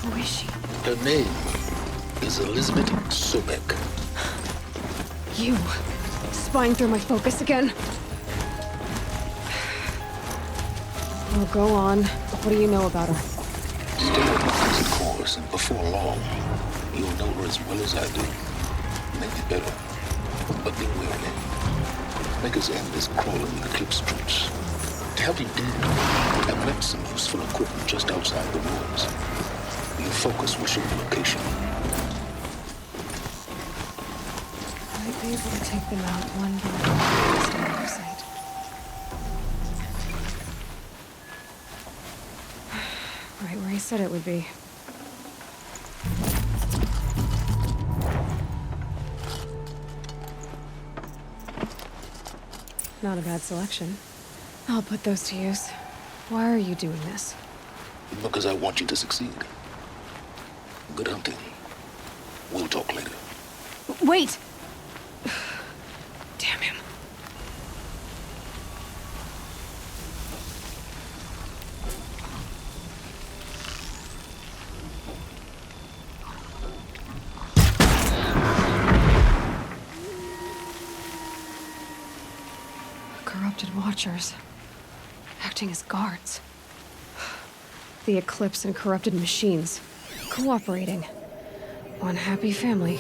Who is she? Her name is Elizabeth Sobek. You. Spying through my focus again? Oh, go on. What do you know about her? Stay on the present course, and before long, you'll know her as well as I do. Maybe better. But be wary. Maker's End is crawling with Eclipse troops. To help you dig, I've left some useful equipment just outside the ruins. Your focus will show the location. Might be able to take them out one by one, stay out of sight. Right where he said it would be. Not a bad selection. I'll put those to use. Why are you doing this? Because I want you to succeed. Good hunting. We'll talk later. Wait! Damn him. Corrupted Watchers. Acting as guards. The Eclipse and corrupted machines. Cooperating. One happy family.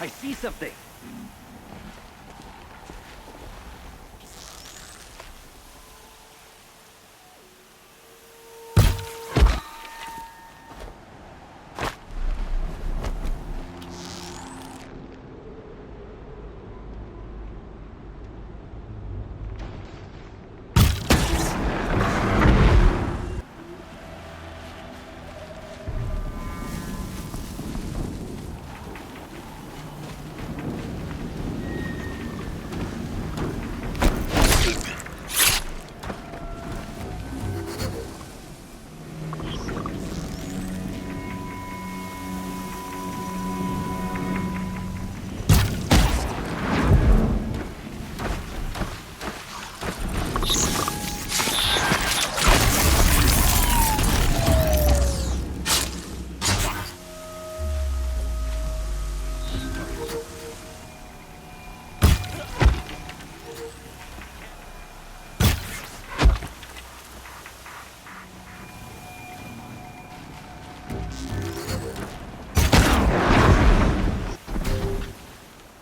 I see something.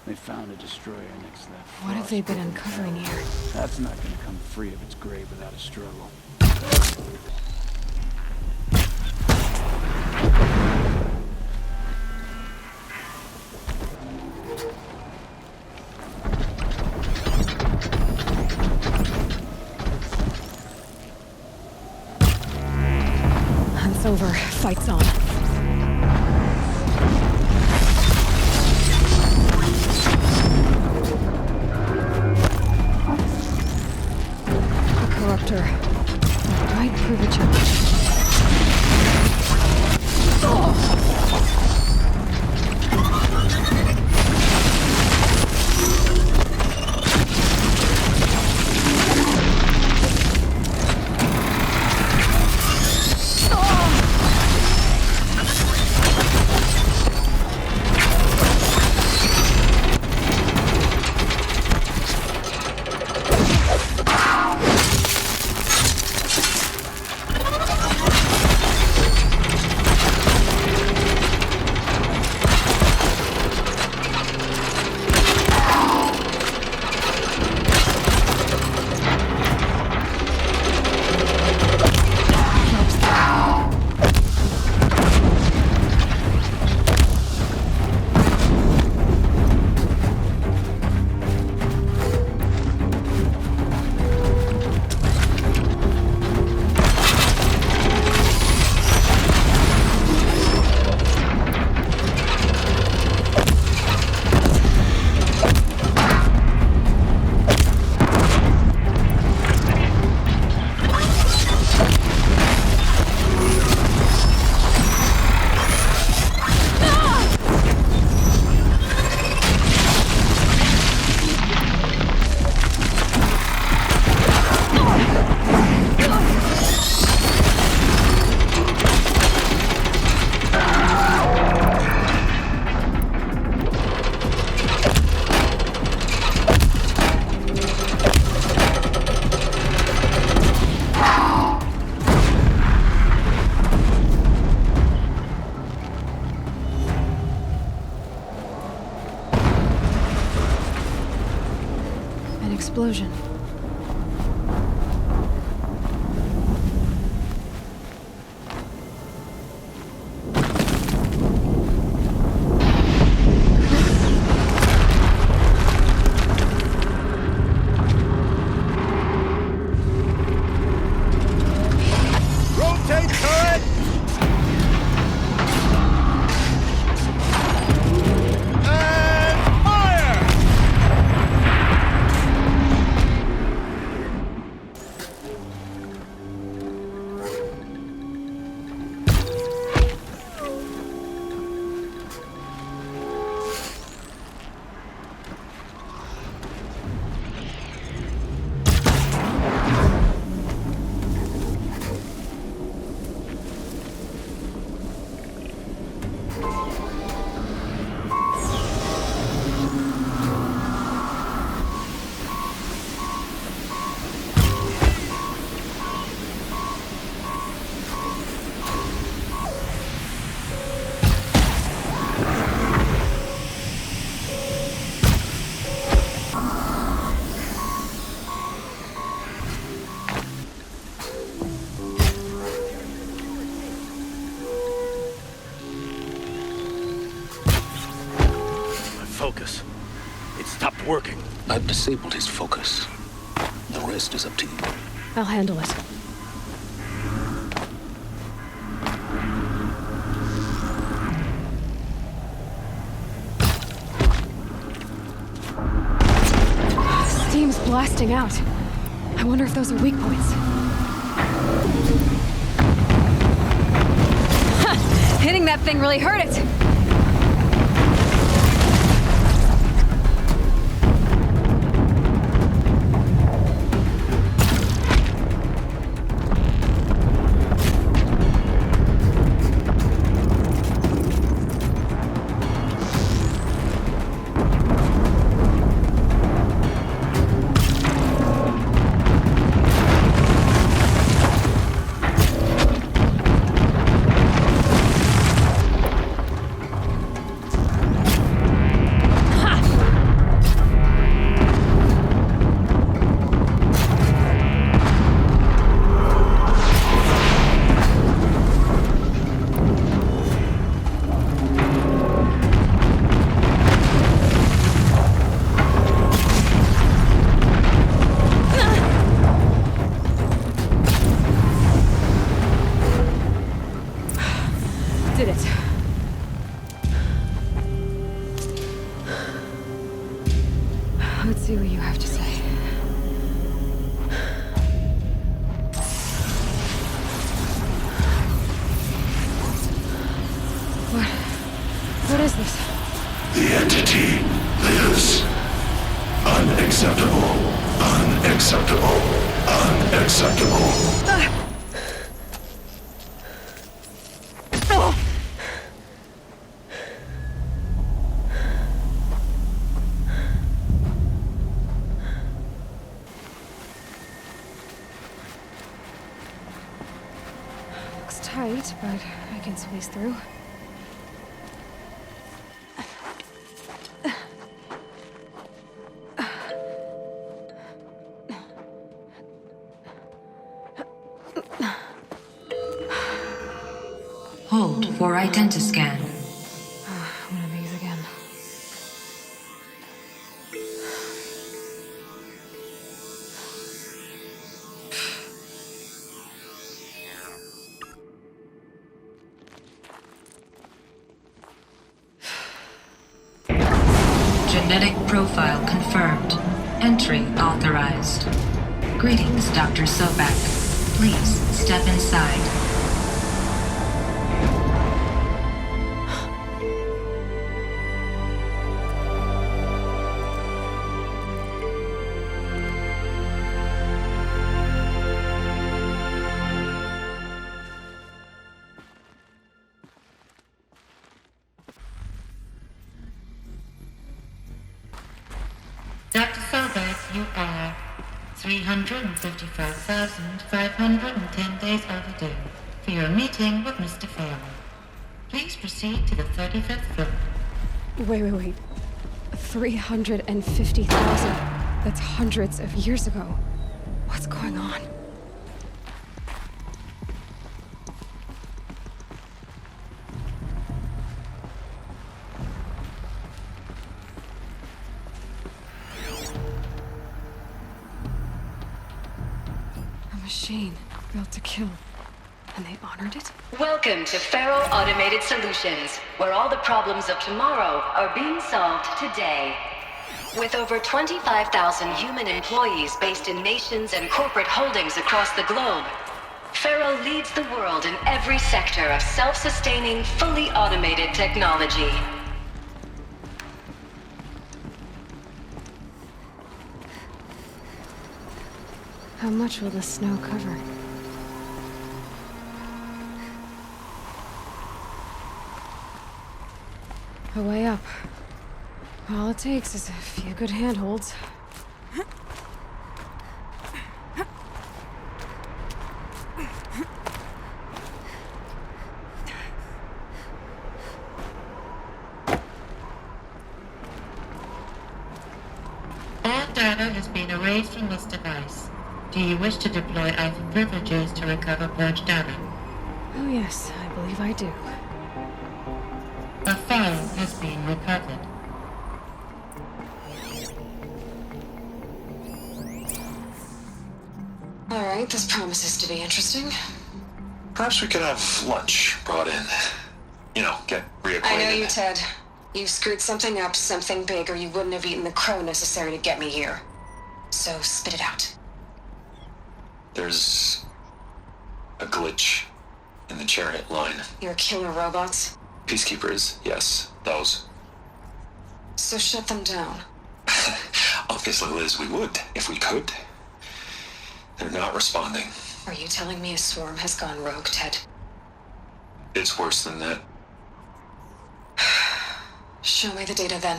They found a destroyer next to that frost. What have they been uncovering here? That's not gonna come free of its grave without a struggle. Hunt's over. Fight's on. Corruptor. Might prove a challenge. explosion. Rotate turret! And fire! Focus. It stopped working. I've disabled his focus. The rest is up to you. I'll handle it. Steam's blasting out. I wonder if those are weak points. Ha! Hitting that thing really hurt it! Did it. Let's see what you have to say. What is this? The entity lives. Unacceptable. Unacceptable. Unacceptable. Looks tight, but I can squeeze through. Hold for identiscan. One of these again. Genetic profile confirmed. Entry authorized. Greetings, Dr. Sobek. Please step inside. Dr. Sobek, you are 355,510 days overdue for your meeting with Mr. Fairley. Please proceed to the 35th floor. Wait. 350,000. That's hundreds of years ago. What's going on? A machine built to kill. And they honored it? Welcome to Feral Automated Solutions, where all the problems of tomorrow are being solved today. With over 25,000 human employees based in nations and corporate holdings across the globe, Feral leads the world in every sector of self-sustaining, fully automated technology. How much will the snow cover? A way up. All it takes is a few good handholds. All data has been erased from this device. Do you wish to deploy Alpha privileges to recover purged data? Oh yes, I believe I do. A file has been recovered. Alright, this promises to be interesting. Perhaps we could have lunch brought in. You know, get reacquainted. I know you, Ted. You've screwed something up, something big, or you wouldn't have eaten the crow necessary to get me here. So, spit it out. There's a glitch in the chariot line. Your killer robots? Peacekeepers, yes, those. So shut them down. Obviously, Liz, we would, if we could. They're not responding. Are you telling me a swarm has gone rogue, Ted? It's worse than that. Show me the data then.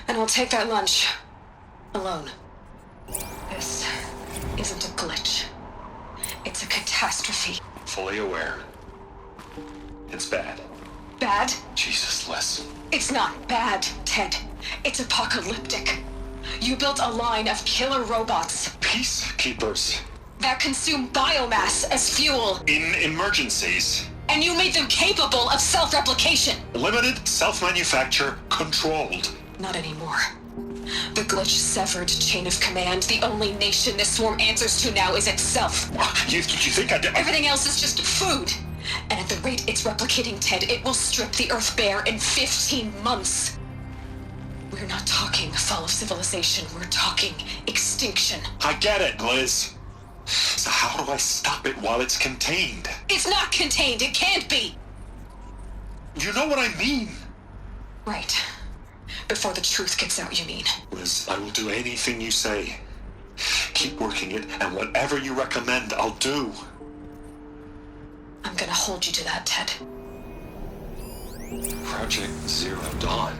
And I'll take that lunch. Alone. This isn't a glitch. It's a catastrophe. Fully aware. It's bad. Bad? Jesus, Liz. It's not bad, Ted. It's apocalyptic. You built a line of killer robots Peacekeepers. that consume biomass as fuel, In emergencies. and you made them capable of self-replication. Limited, self-manufacture, controlled. Not anymore. The glitch severed chain of command. The only nation this swarm answers to now is itself. You think I did? Everything else is just food. And at the rate it's replicating, Ted, it will strip the Earth bare in 15 months. We're not talking fall of civilization. We're talking extinction. I get it, Liz. So how do I stop it while it's contained? It's not contained. It can't be. You know what I mean. Right. Before the truth gets out, you mean? Liz, I will do anything you say. Keep working it, and whatever you recommend, I'll do. I'm gonna hold you to that, Ted. Project Zero Dawn.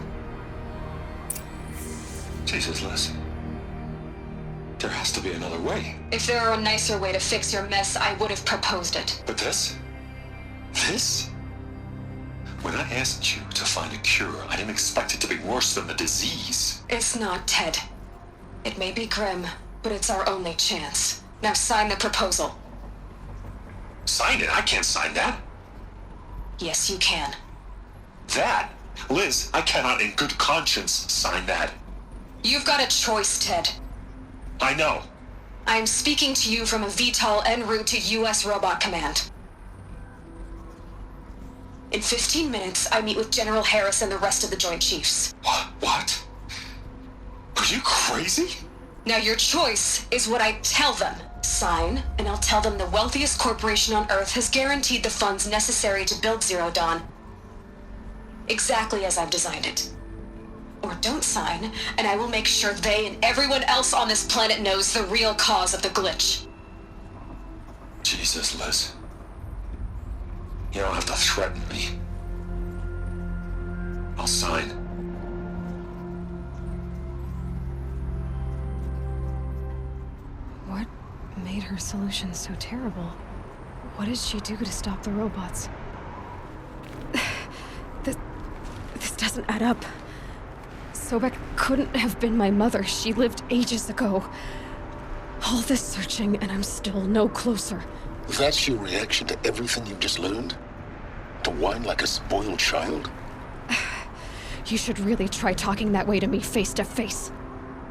Jesus, Liz. There has to be another way. If there were a nicer way to fix your mess, I would have proposed it. But this? This? When I asked you to find a cure, I didn't expect it to be worse than the disease. It's not, Ted. It may be grim, but it's our only chance. Now sign the proposal. Sign it? I can't sign that. Yes, you can. That? Liz, I cannot in good conscience sign that. You've got a choice, Ted. I know. I'm speaking to you from a VTOL en route to U.S. Robot Command. In 15 minutes, I meet with General Harris and the rest of the Joint Chiefs. What? Are you crazy? Now your choice is what I tell them. Sign, and I'll tell them the wealthiest corporation on Earth has guaranteed the funds necessary to build Zero Dawn. Exactly as I've designed it. Or don't sign, and I will make sure they and everyone else on this planet knows the real cause of the glitch. Jesus, Liz. You don't have to threaten me. I'll sign. What made her solution so terrible? What did she do to stop the robots? This doesn't add up. Sobek couldn't have been my mother. She lived ages ago. All this searching, and I'm still no closer. That's your reaction to everything you've just learned? To whine like a spoiled child? You should really try talking that way to me face to face.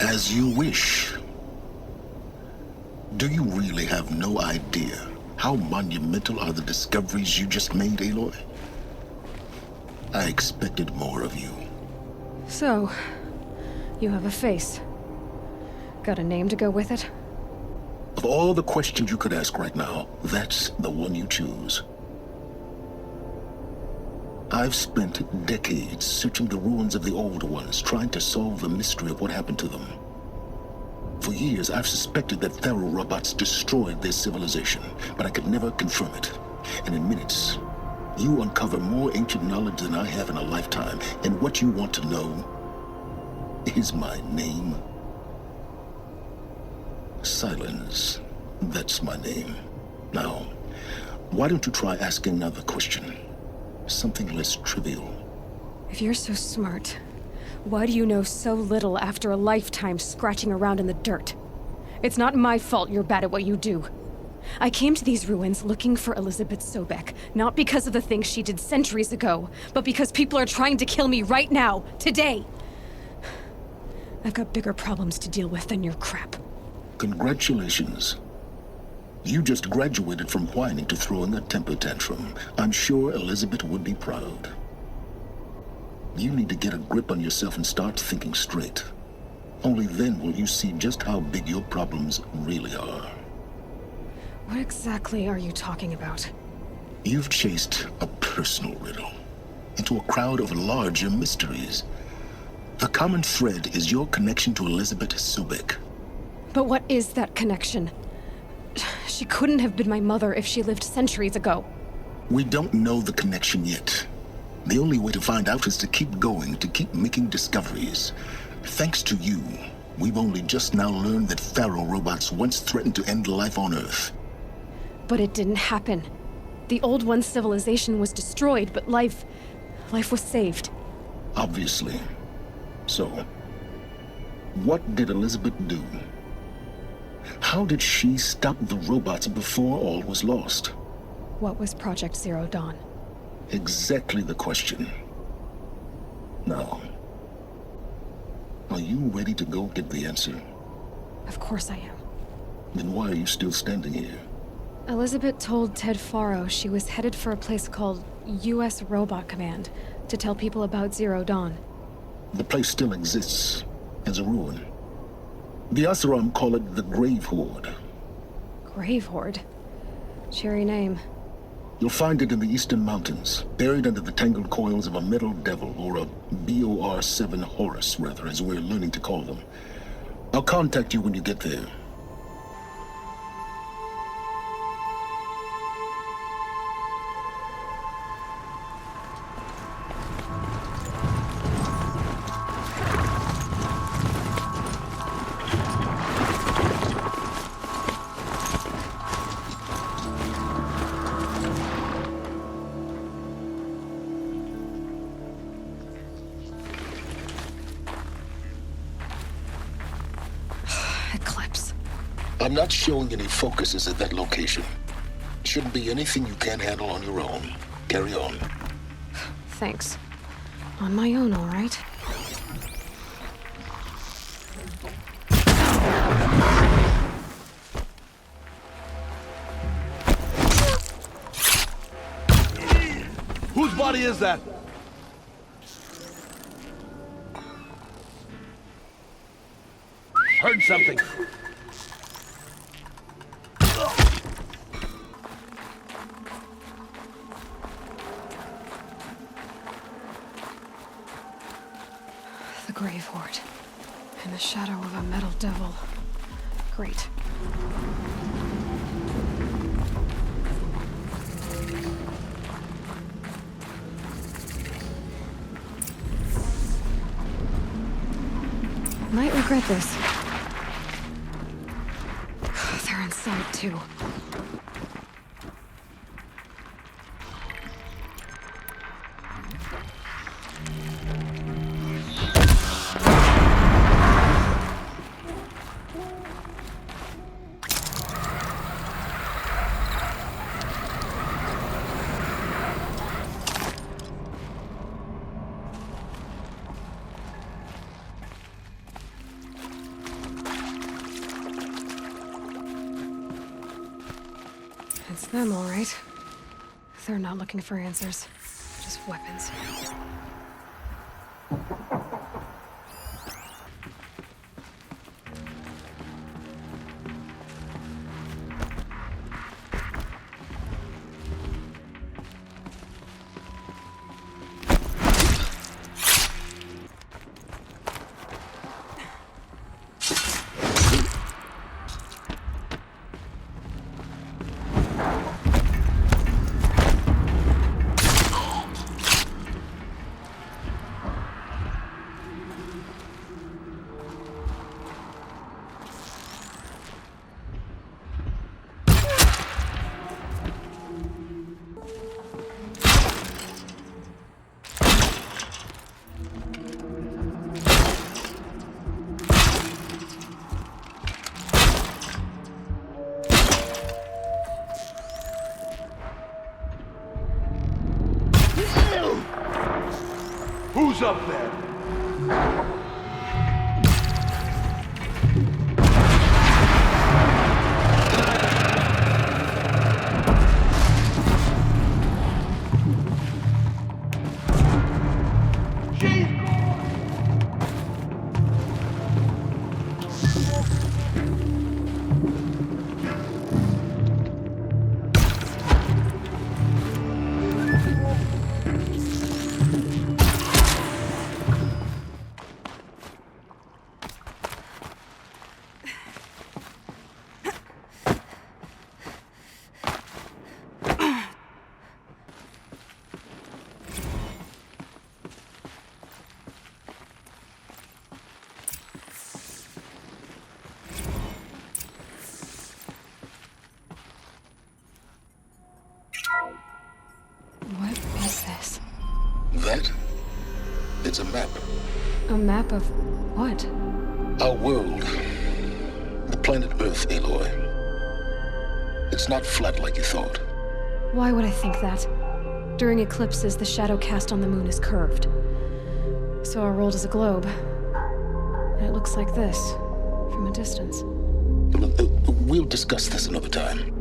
As you wish. Do you really have no idea how monumental are the discoveries you just made, Aloy? I expected more of you. So, you have a face. Got a name to go with it? Of all the questions you could ask right now, that's the one you choose. I've spent decades searching the ruins of the old ones, trying to solve the mystery of what happened to them. For years, I've suspected that Thero robots destroyed their civilization, but I could never confirm it. And in minutes, you uncover more ancient knowledge than I have in a lifetime, and what you want to know is my name. Silence. That's my name. Now, why don't you try asking another question? Something less trivial. If you're so smart, why do you know so little after a lifetime scratching around in the dirt? It's not my fault you're bad at what you do. I came to these ruins looking for Elizabeth Sobek, not because of the things she did centuries ago, but because people are trying to kill me right now, today. I've got bigger problems to deal with than your crap. Congratulations. You just graduated from whining to throwing a temper tantrum. I'm sure Elizabeth would be proud. You need to get a grip on yourself and start thinking straight. Only then will you see just how big your problems really are. What exactly are you talking about? You've chased a personal riddle into a crowd of larger mysteries. The common thread is your connection to Elizabeth Sobek. But what is that connection? She couldn't have been my mother if she lived centuries ago. We don't know the connection yet. The only way to find out is to keep going, to keep making discoveries. Thanks to you, we've only just now learned that Thero robots once threatened to end life on Earth. But it didn't happen. The old one's civilization was destroyed, but life was saved. Obviously. So, what did Elizabeth do? How did she stop the robots before all was lost? What was Project Zero Dawn? Exactly the question. Now, are you ready to go get the answer? Of course I am. Then why are you still standing here? Elizabeth told Ted Faro she was headed for a place called U.S. Robot Command to tell people about Zero Dawn. The place still exists as a ruin. The Oseram call it the Grave Horde. Grave Horde? Cheery name. You'll find it in the Eastern Mountains, buried under the tangled coils of a metal devil, or a BOR-7 Horus, rather, as we're learning to call them. I'll contact you when you get there. I'm not showing any focuses at that location. Shouldn't be anything you can't handle on your own. Carry on. Thanks. On my own, all right? Whose body is that? Heard something. The Grave Horde. In the shadow of a metal devil. Great. Might regret this. They're inside, too. I'm all right. They're not looking for answers, just weapons. Who's up there? What is this? That? It's a map. A map of what? Our world. The planet Earth, Aloy. It's not flat like you thought. Why would I think that? During eclipses, the shadow cast on the moon is curved. So our world is a globe. And it looks like this, from a distance. We'll discuss this another time.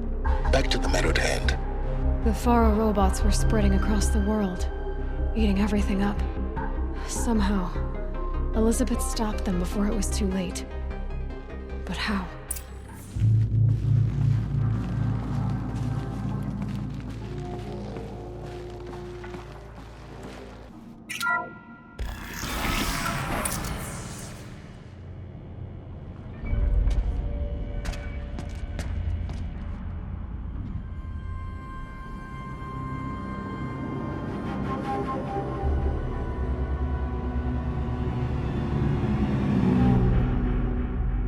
Back to the matter at hand. The Faro robots were spreading across the world, eating everything up. Somehow, Elizabeth stopped them before it was too late. But how?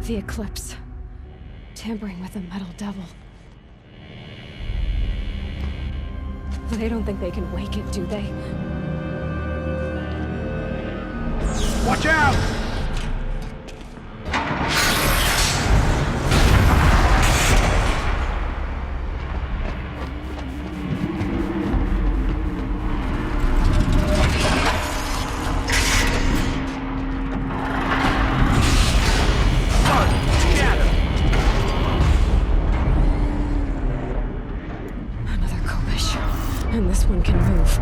The eclipse. Tampering with the metal devil. They don't think they can wake it, do they? Watch out! And this one can move.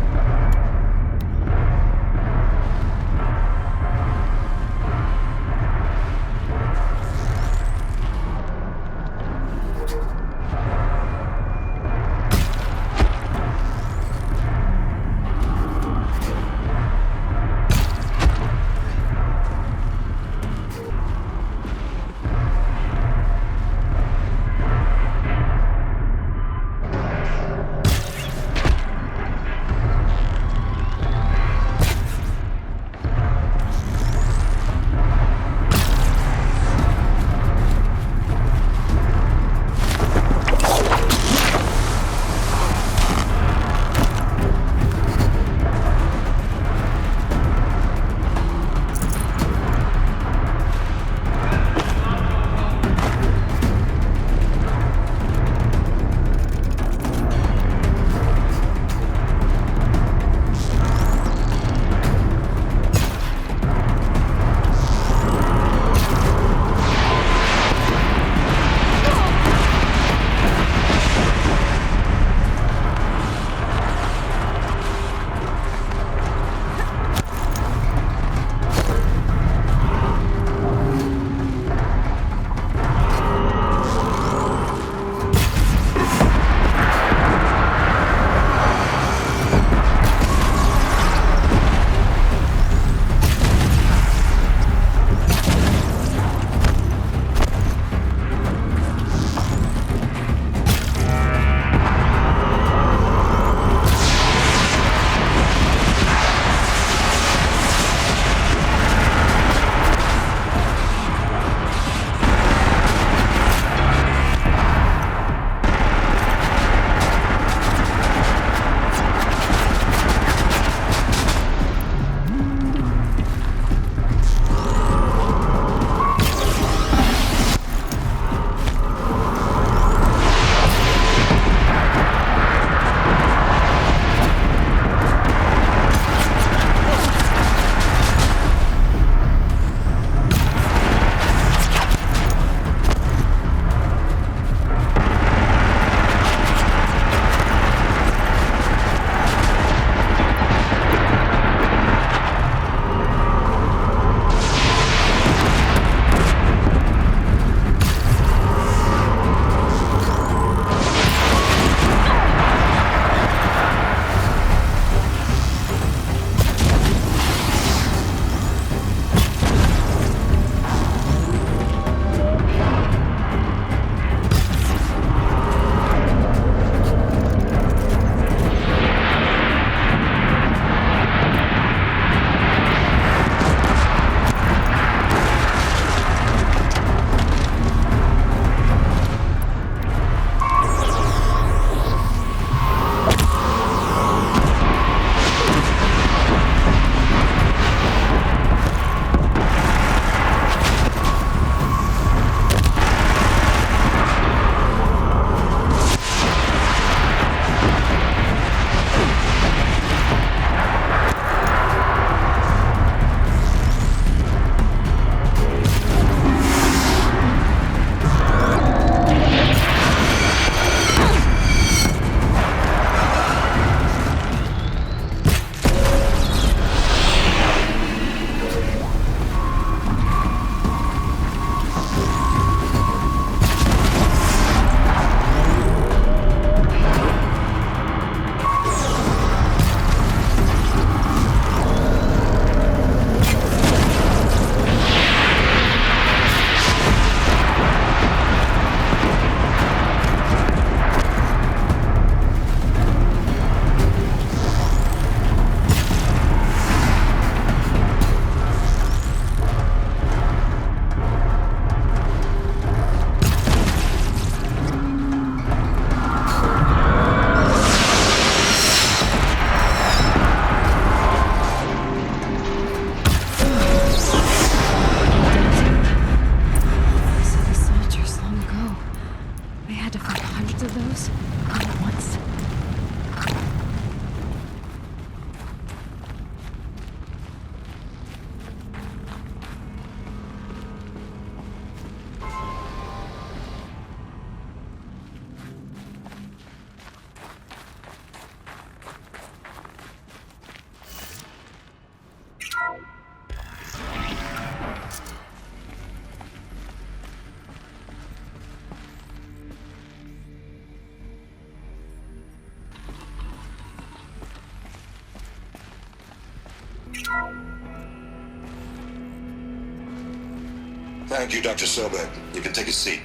Thank you, Dr. Sobek. You can take a seat.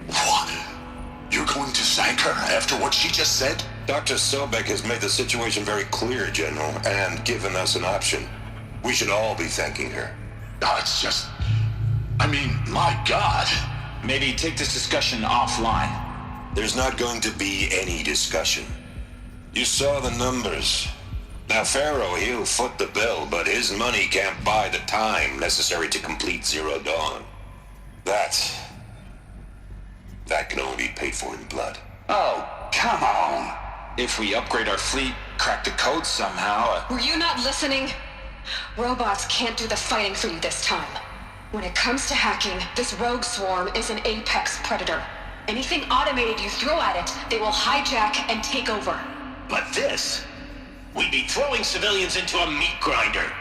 What? You're going to thank her after what she just said? Dr. Sobek has made the situation very clear, General, and given us an option. We should all be thanking her. No, it's just... I mean, my God. Maybe take this discussion offline. There's not going to be any discussion. You saw the numbers. Now, Pharaoh, he'll foot the bill, but his money can't buy the time necessary to complete Zero Dawn. That can only be paid for in blood. Oh, come on. If we upgrade our fleet, crack the code somehow... Were you not listening? Robots can't do the fighting for you this time. When it comes to hacking, this rogue swarm is an apex predator. Anything automated you throw at it, they will hijack and take over. But this... we'd be throwing civilians into a meat grinder.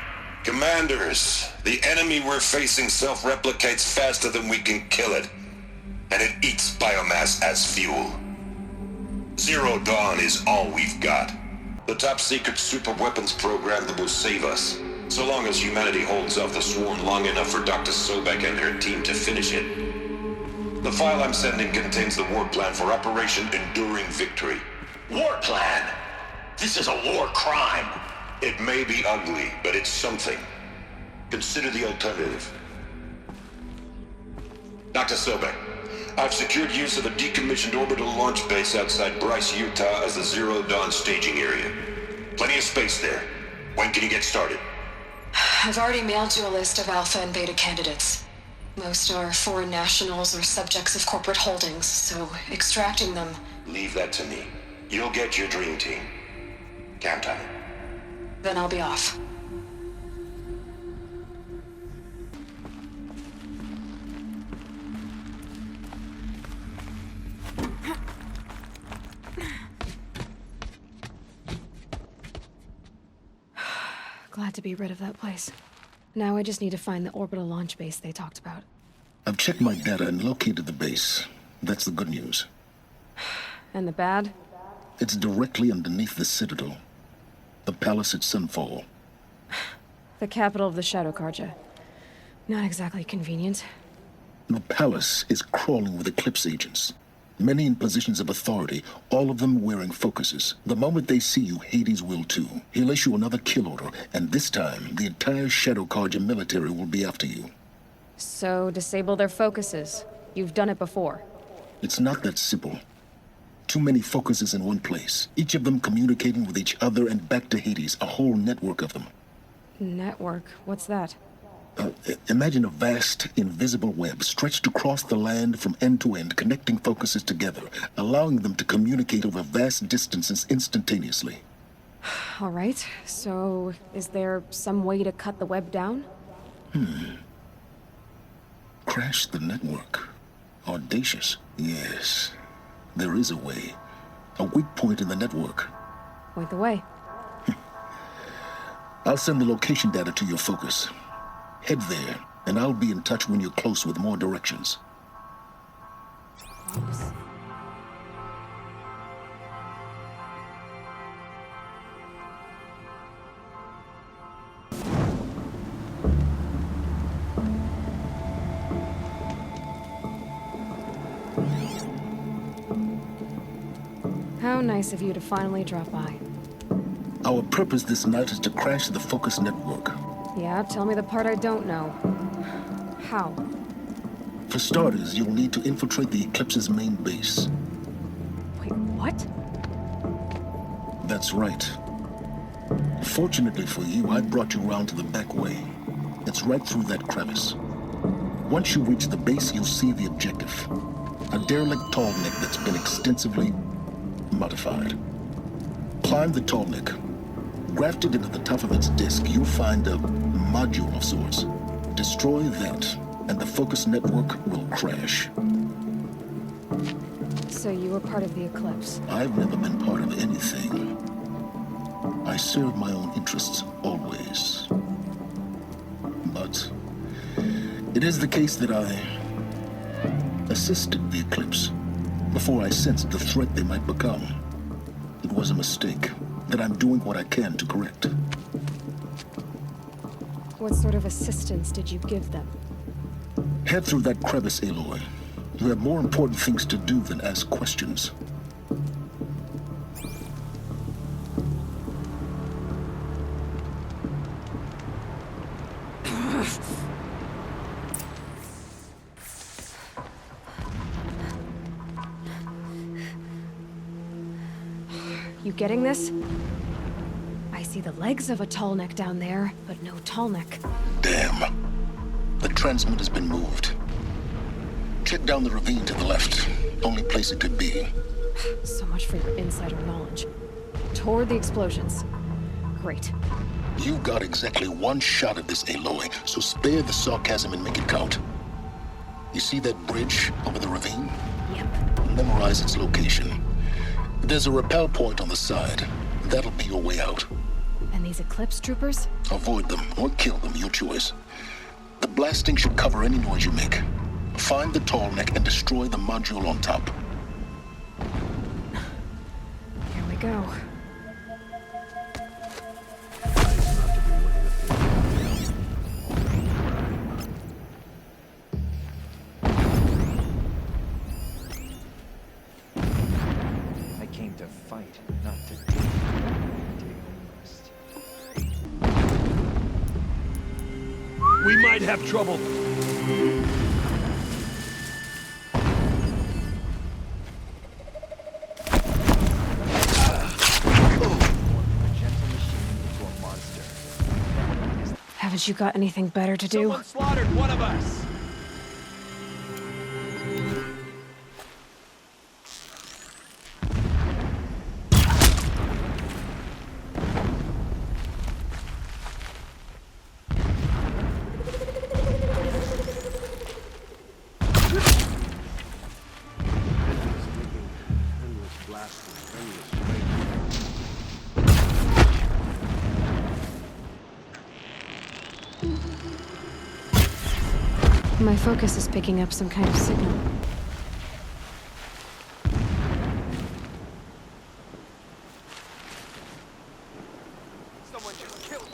Commanders, the enemy we're facing self-replicates faster than we can kill it. And it eats biomass as fuel. Zero Dawn is all we've got. The top-secret super-weapons program that will save us. So long as humanity holds off the swarm long enough for Dr. Sobek and her team to finish it. The file I'm sending contains the war plan for Operation Enduring Victory. War plan? This is a war crime. It may be ugly, but it's something. Consider the alternative. Dr. Sobek, I've secured use of a decommissioned orbital launch base outside Bryce, Utah as the Zero Dawn staging area. Plenty of space there. When can you get started? I've already mailed you a list of Alpha and Beta candidates. Most are foreign nationals or subjects of corporate holdings, so extracting them... Leave that to me. You'll get your dream team. Count on it. Then I'll be off. Glad to be rid of that place. Now I just need to find the orbital launch base they talked about. I've checked my data and located the base. That's the good news. And the bad? It's directly underneath the Citadel. The palace at Sunfall. The capital of the Shadow Carja. Not exactly convenient. The palace is crawling with Eclipse agents. Many in positions of authority, all of them wearing focuses. The moment they see you, Hades will too. He'll issue another kill order, and this time, the entire Shadow Carja military will be after you. So, disable their focuses. You've done it before. It's not that simple. Too many focuses in one place, each of them communicating with each other and back to Hades, a whole network of them. Network? What's that? Imagine a vast, invisible web stretched across the land from end to end, connecting focuses together, allowing them to communicate over vast distances instantaneously. All right, so is there some way to cut the web down? Crash the network. Audacious. Yes, there is a way. A weak point in the network. Point the way. I'll send the location data to your focus. Head there, and I'll be in touch when you're close with more directions. Oops. How nice of you to finally drop by. Our purpose this night is to crash the focus network. Yeah, tell me the part I don't know. How? For starters, you'll need to infiltrate the Eclipse's main base. Wait, what? That's right. Fortunately for you, I brought you around to the back way. It's right through that crevice. Once you reach the base, you'll see the objective. A derelict tall neck that's been extensively modified. Climb the tall neck. Grafted into the top of its disk, you'll find a module of sorts. Destroy that, and the focus network will crash. So you were part of the Eclipse? I've never been part of anything. I serve my own interests, always. But it is the case that I assisted the Eclipse before I sensed the threat they might become. It was a mistake that I'm doing what I can to correct. What sort of assistance did you give them? Head through that crevice, Aloy. You have more important things to do than ask questions. You getting this? I see the legs of a tall neck down there, but no tall neck. Damn. The transmitter's been moved. Check down the ravine to the left. Only place it could be. So much for your insider knowledge. Toward the explosions. Great. You've got exactly one shot at this, Aloy, so spare the sarcasm and make it count. You see that bridge over the ravine? Yep. Memorize its location. There's a rappel point on the side. That'll be your way out. And these Eclipse troopers? Avoid them or kill them, your choice. The blasting should cover any noise you make. Find the tall neck and destroy the module on top. Here we go. I came to fight, not to dig. We might have trouble. Haven't you got anything better to do? Someone slaughtered one of us. My focus is picking up some kind of signal. Someone just killed me.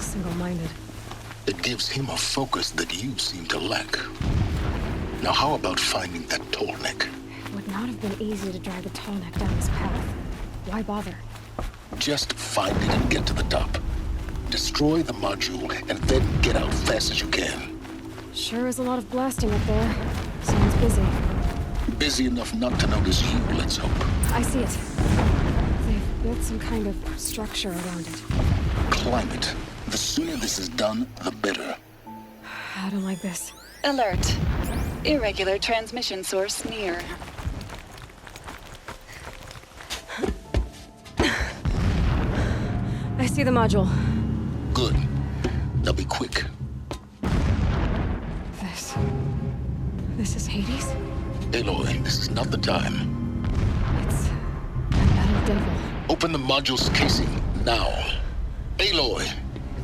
Single-minded. It gives him a focus that you seem to lack. Now how about finding that tall neck? It would not have been easy to drag a tall neck down this path. Why bother? Just find it and get to the top. Destroy the module and then get out fast as you can. Sure is a lot of blasting up there. Sounds busy. Busy enough not to notice you, let's hope. I see it. They've built some kind of structure around it. Climb it. The sooner this is done, the better. I don't like this. Alert. Irregular transmission source near. I see the module. Good. Now be quick. This is Hades? Aloy, this is not the time. It's a metal devil. Open the module's casing, now. Aloy,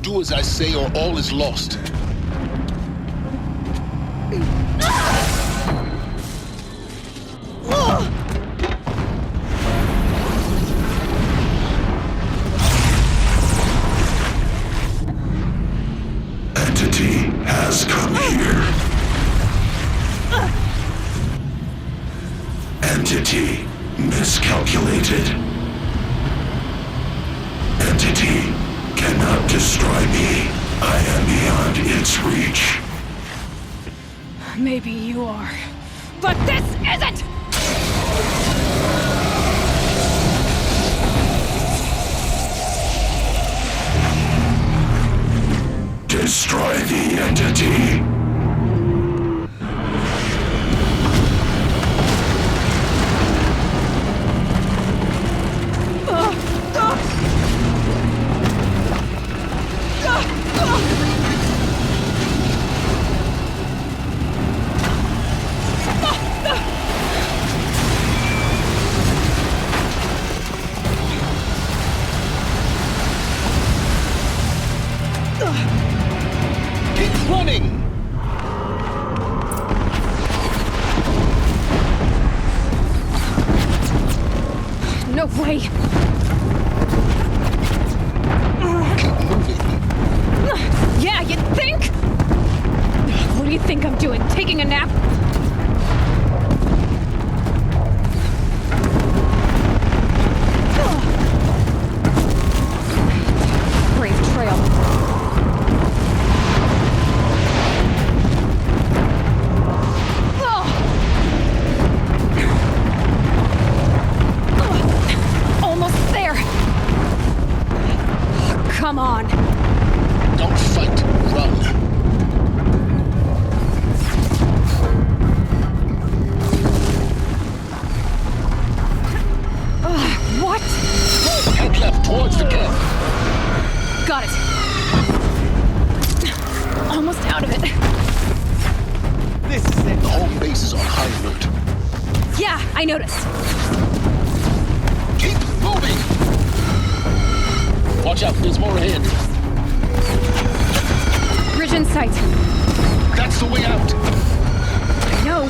do as I say or all is lost. Entity has come here. Entity miscalculated. Entity cannot destroy me. I am beyond its reach. Maybe you are, but this isn't! Destroy the entity. No way! Keep moving. Yeah, you think? What do you think I'm doing? Taking a nap? Brave trail. Almost there. Come on. Don't fight. Run. What? Head left towards the camp. Got it. Almost out of it. This is it. The home base is on high alert. Yeah, I noticed. Keep moving! Watch out, there's more ahead. Bridge in sight. That's the way out. I know.